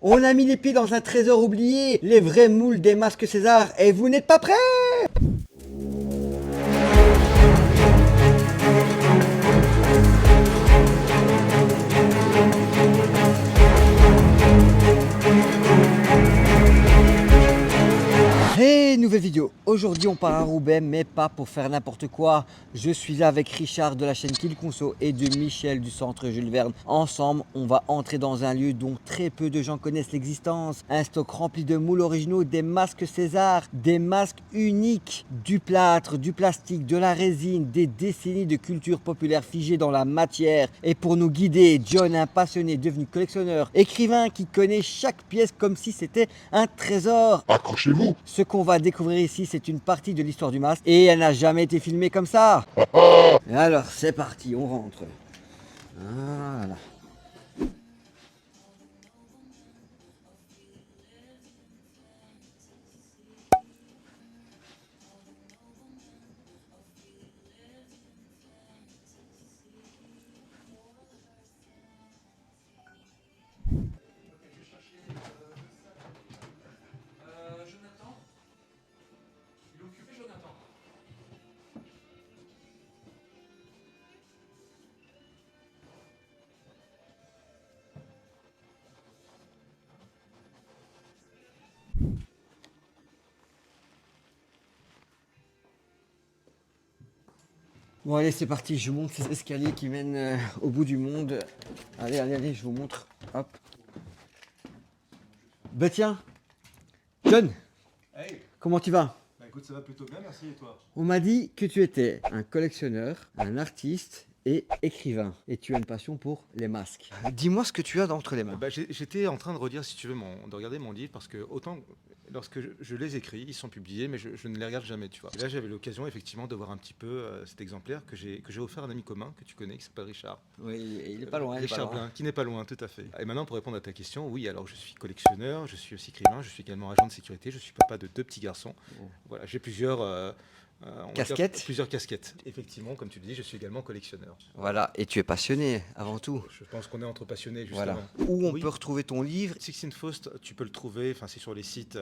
On a mis les pieds dans un trésor oublié, les vrais moules des masques César, et vous n'êtes pas prêts? Hey, nouvelle vidéo. Aujourd'hui on part à Roubaix, mais pas pour faire n'importe quoi. Je suis là avec Richard de la chaîne Kill Conso et de Michel du centre Jules Verne. Ensemble, on va entrer dans un lieu dont très peu de gens connaissent l'existence. Un stock rempli de moules originaux, des masques César, des masques uniques, du plâtre, du plastique, de la résine, des décennies de culture populaire figée dans la matière. Et pour nous guider, John, un passionné devenu collectionneur, écrivain qui connaît chaque pièce comme si c'était un trésor. Accrochez-vous. Ce qu'on va découvrir ici, c'est une partie de l'histoire du masque et elle n'a jamais été filmée comme ça. Et alors, c'est parti, on rentre. Voilà. Jonathan? Il est occupé, Jonathan? Bon allez, c'est parti, je monte ces escaliers qui mènent au bout du monde. Allez, je vous montre. Hop. Bah tiens, John, Hey, comment tu vas? bah écoute, ça va plutôt bien, merci, et toi? On m'a dit que tu étais un collectionneur, un artiste et écrivain. Et tu as une passion pour les masques. Dis-moi ce que tu as entre les mains. Bah, j'étais en train de redire, si tu veux, de regarder mon livre, parce que autant, lorsque je les écris, ils sont publiés, mais je ne les regarde jamais, tu vois. Et là, j'avais l'occasion, effectivement, de voir un petit peu cet exemplaire que j'ai offert à un ami commun que tu connais, qui s'appelle Richard. Oui, il est pas loin. Richard Blin, qui n'est pas loin, tout à fait. Et maintenant, pour répondre à ta question, oui, alors je suis collectionneur, je suis aussi écrivain, je suis également agent de sécurité, je suis papa de 2 petits garçons. Voilà, j'ai plusieurs... on va dire Casquettes. plusieurs casquettes. Effectivement, comme tu le dis, je suis également collectionneur. Voilà, et tu es passionné avant tout. Je pense qu'on est entre passionnés, justement. Voilà. Où on Oui. peut retrouver ton livre. 16 Faust, tu peux le trouver, enfin c'est sur les sites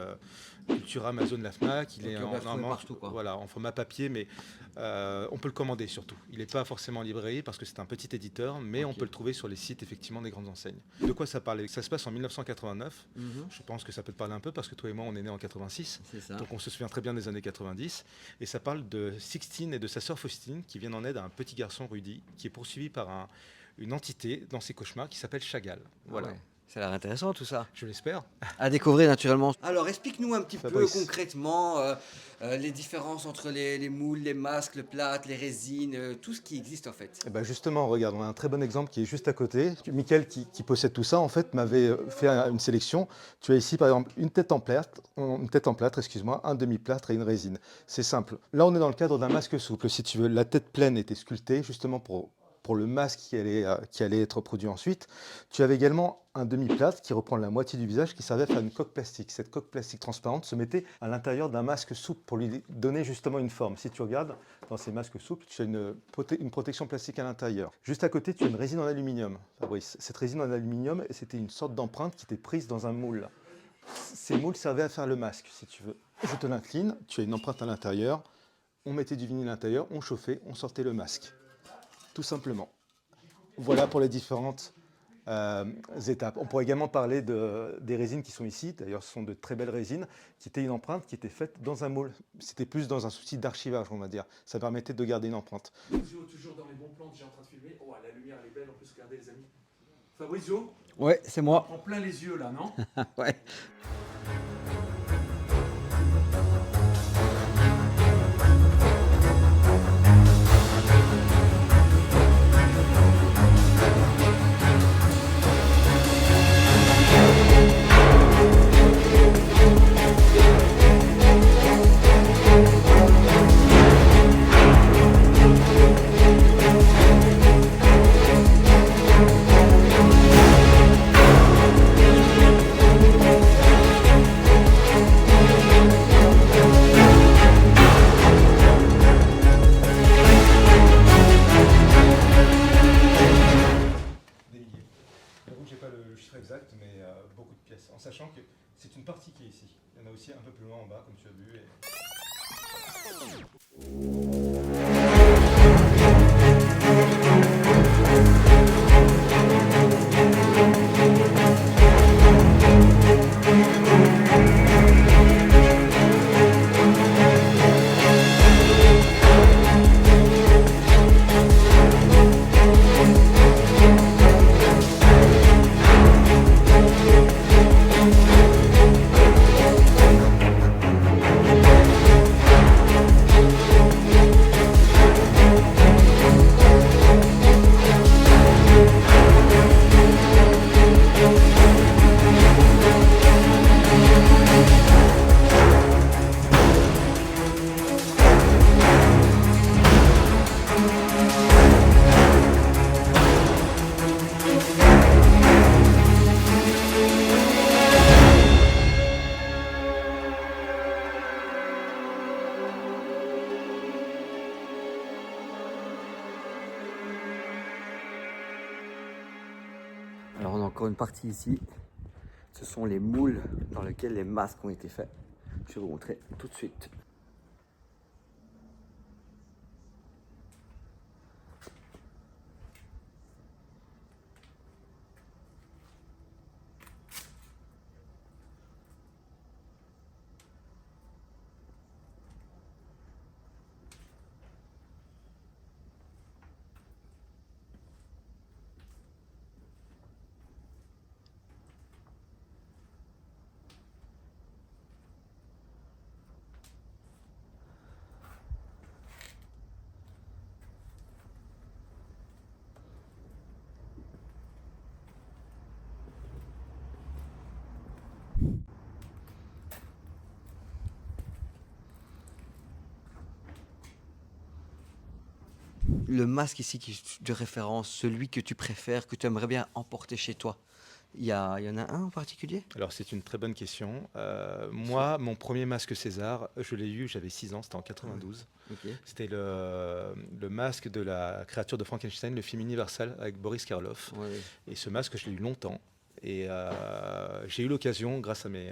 Cultura, Amazon, la Fnac. Il Donc, est on va le trouver normalement partout, quoi. voilà, en format papier, mais on peut le commander surtout. Il n'est pas forcément en librairie parce que c'est un petit éditeur, mais on peut le trouver sur les sites effectivement des grandes enseignes. De quoi ça parle? Ça se passe en 1989. Je pense que ça peut te parler un peu parce que toi et moi on est nés en 86. C'est ça. Donc on se souvient très bien des années 90. Et ça parle de Sixtine et de sa sœur Faustine qui viennent en aide à un petit garçon Rudy qui est poursuivi par une entité dans ses cauchemars qui s'appelle Chagall. Voilà. Ah ouais. Ça a l'air intéressant tout ça. Je l'espère. À découvrir naturellement. Alors explique-nous un petit peu Fabrice. concrètement les différences entre les moules, les masques, le plâtre, les résines, tout ce qui existe en fait. Eh ben justement, regarde, on a un très bon exemple qui est juste à côté. Mickaël qui possède tout ça, en fait, m'avait fait une sélection. Tu as ici, par exemple, une tête en plâtre, excuse-moi, un demi-plâtre et une résine. C'est simple. Là, on est dans le cadre d'un masque souple. Si tu veux, la tête pleine était sculptée justement pour le masque qui allait être produit ensuite. Tu avais également un demi-plâtre qui reprend la moitié du visage qui servait à faire une coque plastique. Cette coque plastique transparente se mettait à l'intérieur d'un masque souple pour lui donner justement une forme. Si tu regardes dans ces masques souples, tu as une protection plastique à l'intérieur. Juste à côté, tu as une résine en aluminium, Fabrice. Cette résine en aluminium, c'était une sorte d'empreinte qui était prise dans un moule. Ces moules servaient à faire le masque, si tu veux. Je te l'incline, tu as une empreinte à l'intérieur, on mettait du vinyle à l'intérieur, on chauffait, on sortait le masque. Tout simplement. Voilà pour les différentes étapes. On pourrait également parler des résines qui sont ici. D'ailleurs, ce sont de très belles résines qui étaient une empreinte qui était faite dans un moule. C'était plus dans un souci d'archivage, on va dire. Ça permettait de garder une empreinte. Toujours dans les bons plans que j'ai en train de filmer. Oh, la lumière elle est belle, on peut se regarder les amis. Fabrizio, Ouais, c'est moi. en plein les yeux là, non? Ouais. en sachant que c'est une partie qui est ici. Il y en a aussi un peu plus loin en bas, comme tu as vu. Alors on a encore une partie ici, ce sont les moules dans lesquels les masques ont été faits. Je vais vous montrer tout de suite. Le masque ici qui est de référence, celui que tu préfères, que tu aimerais bien emporter chez toi, il y en a un en particulier? Alors c'est une très bonne question. Moi, mon premier masque César, je l'ai eu, j'avais 6 ans, c'était en 92. Ok. C'était le masque de la créature de Frankenstein, le film Universal, avec Boris Karloff. Ouais, ouais. Et ce masque, je l'ai eu longtemps. Et j'ai eu l'occasion, grâce à mes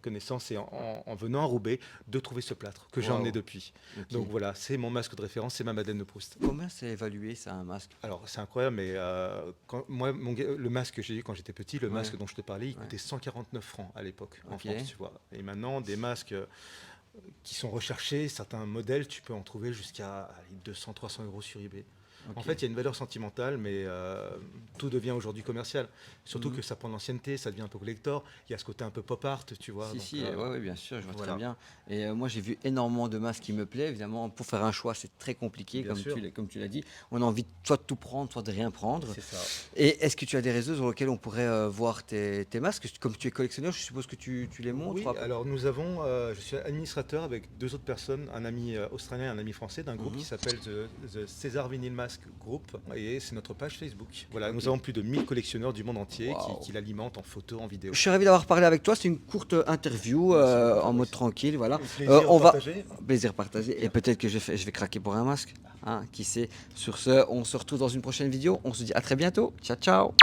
connaissances et en venant à Roubaix, de trouver ce plâtre que j'ai Wow. emmené depuis. Ok. Donc voilà, c'est mon masque de référence, c'est ma Madeleine de Proust. Combien c'est évalué ça, un masque? Alors c'est incroyable, mais moi, le masque que j'ai eu quand j'étais petit, le Ouais. masque dont je te parlais, il Ouais. coûtait 149 francs à l'époque en Ok. France, tu vois. Et maintenant, des masques qui sont recherchés, certains modèles, tu peux en trouver jusqu'à 200-300 euros sur eBay. En Ok. fait, il y a une valeur sentimentale, mais tout devient aujourd'hui commercial. Surtout Mhm. que ça prend de l'ancienneté, ça devient un peu collector. Il y a ce côté un peu pop art, tu vois. Si, donc, si, ouais, bien sûr, je vois voilà. très bien. Et moi, j'ai vu énormément de masques qui me plaisent. Évidemment, pour faire un choix, c'est très compliqué, Bien sûr. comme tu l'as dit. On a envie soit de tout prendre, soit de rien prendre. C'est ça. Et est-ce que tu as des réseaux sur lesquels on pourrait voir tes masques? Comme tu es collectionneur, je suppose que tu les montres. Oui, alors nous avons, je suis administrateur avec 2 autres personnes, un ami australien et un ami français d'un groupe Mhm. qui s'appelle The César Vinyl Mask Group et c'est notre page Facebook. Voilà, Ok. nous avons plus de 1000 collectionneurs du monde entier Wow. qui l'alimentent en photos, en vidéo. Je suis ravi d'avoir parlé avec toi. C'est une courte interview en mode tranquille. Voilà. Plaisir On va partagé. plaisir partagé. Et peut-être que je vais craquer pour un masque. Hein, qui sait. Sur ce, on se retrouve dans une prochaine vidéo. On se dit à très bientôt. Ciao, ciao.